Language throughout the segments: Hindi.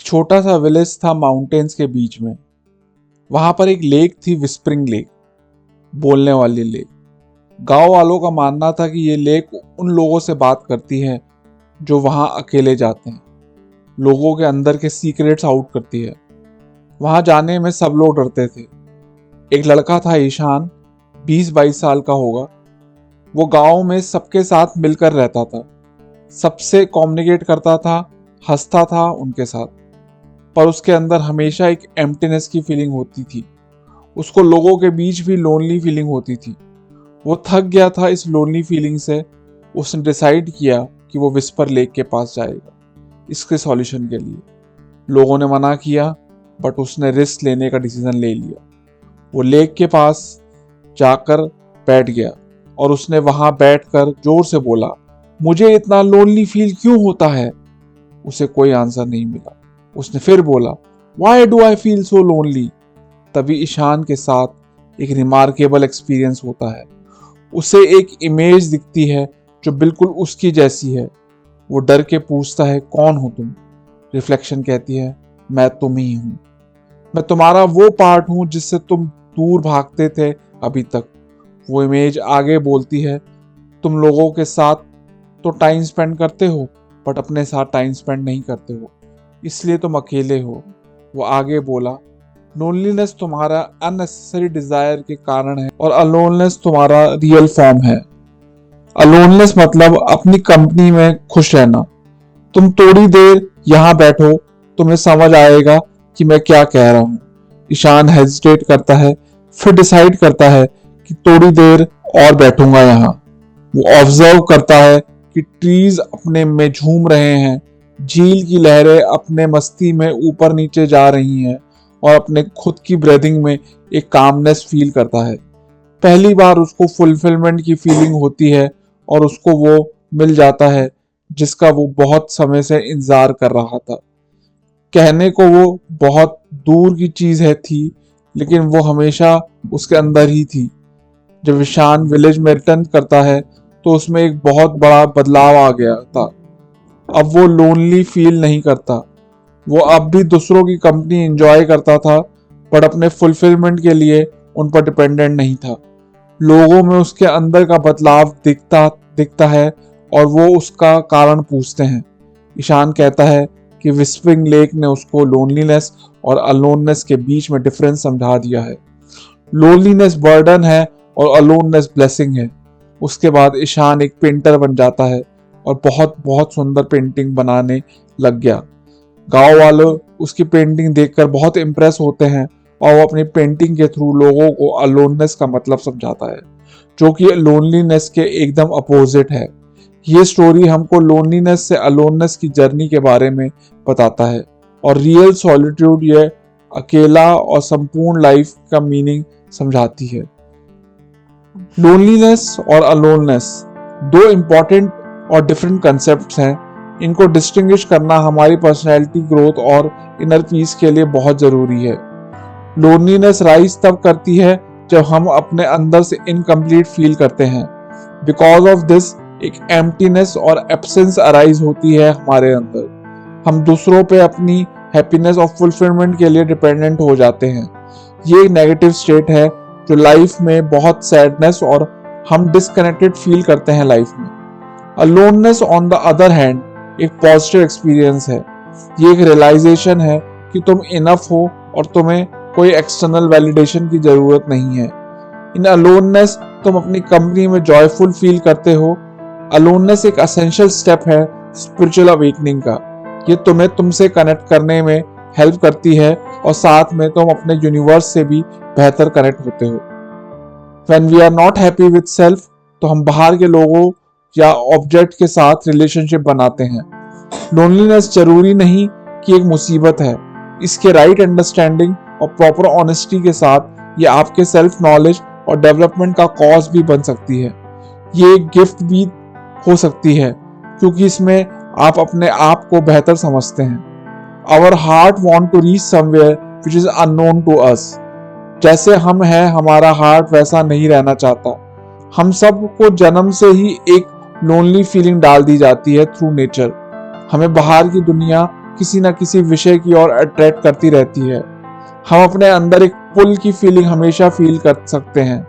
छोटा सा विलेज था माउंटेन्स के बीच में। वहां पर एक लेक थी, विस्परिंग लेक, बोलने वाली लेक। गांव वालों का मानना था कि ये लेक उन लोगों से बात करती है जो वहां अकेले जाते हैं, लोगों के अंदर के सीक्रेट्स आउट करती है। वहां जाने में सब लोग डरते थे। एक लड़का था ईशान, 20-22 साल का होगा। वो गांव में सबके साथ मिलकर रहता था, सबसे कम्युनिकेट करता था, हंसता था उनके साथ, पर उसके अंदर हमेशा एक एम्प्टीनेस की फीलिंग होती थी। उसको लोगों के बीच भी लोनली फीलिंग होती थी। वो थक गया था इस लोनली फीलिंग से। उसने डिसाइड किया कि वो विस्पर लेक के पास जाएगा इसके सॉल्यूशन के लिए। लोगों ने मना किया, बट उसने रिस्क लेने का डिसीजन ले लिया। वो लेक के पास जाकर बैठ गया और उसने वहां बैठकर जोर से बोला, मुझे इतना लोनली फील क्यों होता है? उसे कोई आंसर नहीं मिला। उसने फिर बोला, Why do I feel so lonely? तभी ईशान के साथ एक रिमार्केबल एक्सपीरियंस होता है। उसे एक इमेज दिखती है जो बिल्कुल उसकी जैसी है। वो डर के पूछता है, कौन हो तुम? रिफ्लेक्शन कहती है, मैं तुम ही हूं। मैं तुम्हारा वो पार्ट हूं जिससे तुम दूर भागते थे अभी तक। वो इमेज आगे बोलती है, तुम लोगों के साथ तो टाइम स्पेंड करते हो, बट अपने साथ टाइम स्पेंड नहीं करते हो, इसलिए तुम अकेले हो। वो आगे बोला, लोनलीनेस तुम्हारा अननेसेसरी डिजायर के कारण है और अलोननेस तुम्हारा रियल फॉर्म है। अलोननेस मतलब अपनी कंपनी में खुश रहना। तुम थोड़ी देर यहाँ बैठो, तुम्हें समझ आएगा कि मैं क्या कह रहा हूँ। ईशान हेजिटेट करता है, फिर डिसाइड करता है कि थोड़ी देर और बैठूंगा यहाँ। वो ऑब्जर्व करता है कि ट्रीज अपने में झूम रहे हैं, झील की लहरें अपने मस्ती में ऊपर नीचे जा रही हैं और अपने खुद की ब्रीदिंग में एक कामनेस फील करता है। पहली बार उसको फुलफिलमेंट की फीलिंग होती है और उसको वो मिल जाता है जिसका वो बहुत समय से इंतजार कर रहा था। कहने को वो बहुत दूर की चीज है थी, लेकिन वो हमेशा उसके अंदर ही थी। जब ईशान विलेज में रिटर्न करता है तो उसमें एक बहुत बड़ा बदलाव आ गया था। अब वो लोनली फील नहीं करता। वो अब भी दूसरों की कंपनी एंजॉय करता था, पर अपने फुलफिलमेंट के लिए उन पर डिपेंडेंट नहीं था। लोगों में उसके अंदर का बदलाव दिखता है और वो उसका कारण पूछते हैं। ईशान कहता है कि विस्परिंग लेक ने उसको लोनलीनेस और अलोननेस के बीच में डिफरेंस समझा दिया है। लोनलीनेस बर्डन है और अलोननेस ब्लेसिंग है। उसके बाद ईशान एक पेंटर बन जाता है और बहुत बहुत सुंदर पेंटिंग बनाने लग गया। गांव वाले उसकी पेंटिंग देखकर बहुत इम्प्रेस होते हैं और वो अपनी पेंटिंग के थ्रू लोगों को अलोननेस का मतलब समझाता है, जो कि लोनलीनेस के एकदम अपोजिट है। ये स्टोरी हमको लोनलीनेस से अलोननेस की जर्नी के बारे में बताता है और रियल सॉलिट्यूड, ये अकेला और संपूर्ण लाइफ का मीनिंग समझाती है। लोनलीनेस और अलोननेस दो इंपॉर्टेंट और डिफरेंट कंसेप्ट्स हैं। इनको डिस्टिंग्विश करना हमारी पर्सनैलिटी ग्रोथ और इनर पीस के लिए बहुत जरूरी है। लोनलीनेस राइज तब करती है जब हम अपने अंदर से इनकम्प्लीट फील करते हैं। बिकॉज ऑफ दिस एक एम्प्टीनेस और एब्सेंस अराइज होती है हमारे अंदर। हम दूसरों पे अपनी हैप्पीनेस और फुलफिलमेंट के लिए डिपेंडेंट हो जाते हैं। ये एक नेगेटिव स्टेट है जो लाइफ में बहुत सैडनेस और हम डिस्कनेक्टेड फील करते हैं लाइफ में। Aloneness on the other hand एक पॉजिटिव एक्सपीरियंस है। ये एक रियलाइजेशन है कि तुम इनफ हो और तुम्हें कोई एक्सटर्नल वैलिडेशन की जरूरत नहीं है। इन अलोननेस तुम अपनी कंपनी में जॉयफुल फील करते हो। अलोननेस एक एसेंशियल स्टेप है स्पिरिचुअल अवेकनिंग का। ये तुम्हें तुमसे कनेक्ट करने में हेल्प करती है और साथ में तुम अपने यूनिवर्स से भी बेहतर कनेक्ट होते हो। When we are not happy with self, तो हम बाहर के लोगों या ऑब्जेक्ट के साथ रिलेशनशिप बनाते हैं। लोनलीनेस जरूरी नहीं कि एक मुसीबत है। इसके राइट अंडरस्टैंडिंग और प्रॉपर ऑनेस्टी के साथ ये आपके सेल्फ नॉलेज और डेवलपमेंट का कॉज भी बन सकती है। ये एक गिफ्ट भी हो सकती है क्योंकि इसमें आप अपने आप को बेहतर समझते हैं। Our heart want to reach somewhere which is unknown to us. जैसे हम हैं, हमारा हार्ट वैसा नहीं रहना चाहता। हम सबको जन्म से ही एक लोनली फीलिंग डाल दी जाती है थ्रू नेचर। हमें बाहर की दुनिया किसी न किसी विषय की ओर अट्रैक्ट करती रहती है। हम अपने अंदर एक पुल की फीलिंग हमेशा फील कर सकते हैं।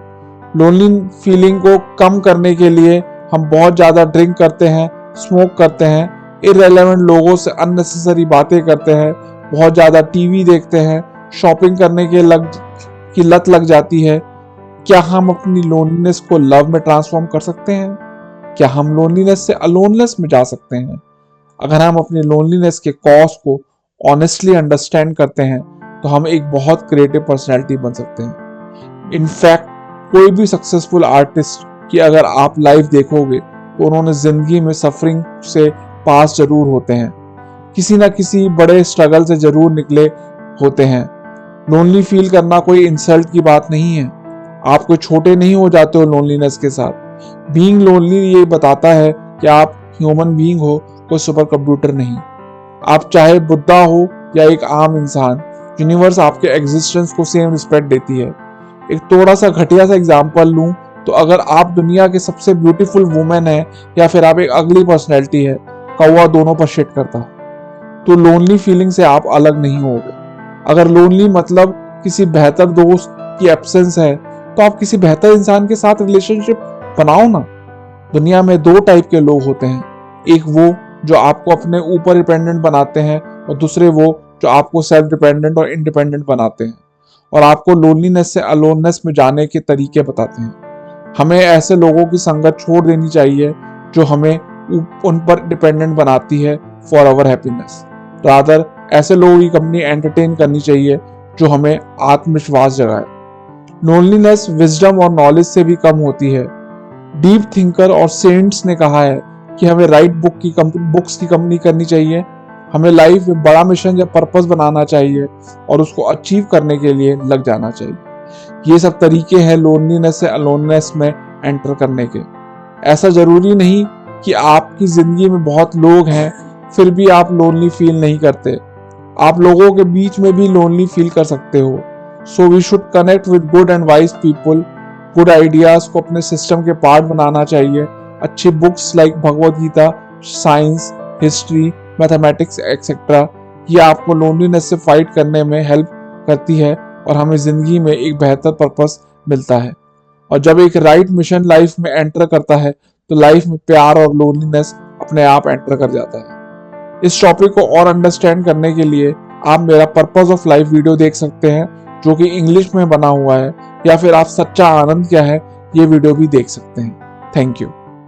लोनली फीलिंग को कम करने के लिए हम बहुत ज़्यादा ड्रिंक करते हैं, स्मोक करते हैं, इररेलेवेंट लोगों से अननेसेसरी बातें करते हैं, बहुत ज़्यादा टीवी देखते हैं, शॉपिंग करने की लत लग जाती है। क्या हम अपनी लोनलीनेस को लव में ट्रांसफॉर्म कर सकते हैं? क्या हम लोनलीनेस से अलोनलेस में जा सकते हैं? अगर हम अपनी लोनलीनेस के कॉज को ऑनेस्टली अंडरस्टैंड करते हैं तो हम एक बहुत क्रिएटिव पर्सनैलिटी बन सकते हैं। इनफैक्ट कोई भी सक्सेसफुल आर्टिस्ट की अगर आप लाइफ देखोगे तो उन्होंने जिंदगी में सफरिंग से पास जरूर होते हैं, किसी ना किसी बड़े स्ट्रगल से जरूर निकले होते हैं। लोनली फील करना कोई इंसल्ट की बात नहीं है। आप कोई छोटे नहीं हो जाते हो लोनलीनेस के साथ। बीइंग लोनली ये बताता है कि आप ह्यूमन बीइंग हो, कोई सुपर कंप्यूटर नहीं। आप चाहे बुद्धा हो या एक आम इंसान, यूनिवर्स आपके एग्जिस्टेंस को सेम रिस्पेक्ट देती है। एक थोड़ा सा घटिया सा एग्जांपल लूं तो अगर आप दुनिया के सबसे ब्यूटीफुल वुमेन है या फिर आप एक अगली पर्सनैलिटी है, कौवा दोनों पर शिट करता, तो लोनली फीलिंग से आप अलग नहीं होगे। अगर लोनली मतलब किसी बेहतर दोस्त की एब्सेंस है तो आप किसी बेहतर इंसान के साथ रिलेशनशिप बनाओ ना। दुनिया में दो टाइप के लोग होते हैं, एक वो जो आपको अपने ऊपर डिपेंडेंट बनाते हैं और दूसरे वो जो आपको सेल्फ डिपेंडेंट और इंडिपेंडेंट बनाते हैं और आपको लोनलीनेस से अलोननेस में जाने के तरीके बताते हैं। हमें ऐसे लोगों की संगत छोड़ देनी चाहिए जो हमें उन पर डिपेंडेंट बनाती है फॉर आवर हैप्पीनेस। रादर ऐसे लोगों की कंपनी एंटरटेन करनी चाहिए जो हमें आत्मविश्वास जगाए। लोनलीनेस विजडम और नॉलेज से भी कम होती है। डीप थिंकर और सेंट्स ने कहा है कि हमें राइट बुक्स की कंपनी करनी चाहिए। हमें लाइफ में बड़ा मिशन या पर्पस बनाना चाहिए और उसको अचीव करने के लिए लग जाना चाहिए। ये सब तरीके हैं लोनलीनेस से अलोननेस में एंटर करने के। ऐसा जरूरी नहीं कि आपकी जिंदगी में बहुत लोग हैं फिर भी आप लोनली फील नहीं करते। आप लोगों के बीच में भी लोनली फील कर सकते हो। So we should connect with good and wise people. Good ideas को अपने सिस्टम के पार्ट बनाना चाहिए। अच्छी books like Bhagavad Gita, science, history, mathematics etcetera ये आपको लोनलीनेस से फाइट करने में हेल्प करती है और हमें जिंदगी में एक बेहतर पर्पस मिलता है। और जब एक राइट मिशन लाइफ में एंटर करता है तो लाइफ में प्यार और लोनलीनेस अपने आप एंटर कर जाता है। इस टॉपिक को और अंडरस्टैंड करने के लिए आप मेरा पर्पस ऑफ लाइफ वीडियो देख सकते हैं जो कि इंग्लिश में बना हुआ है, या फिर आप सच्चा आनंद क्या है ये वीडियो भी देख सकते हैं। Thank you.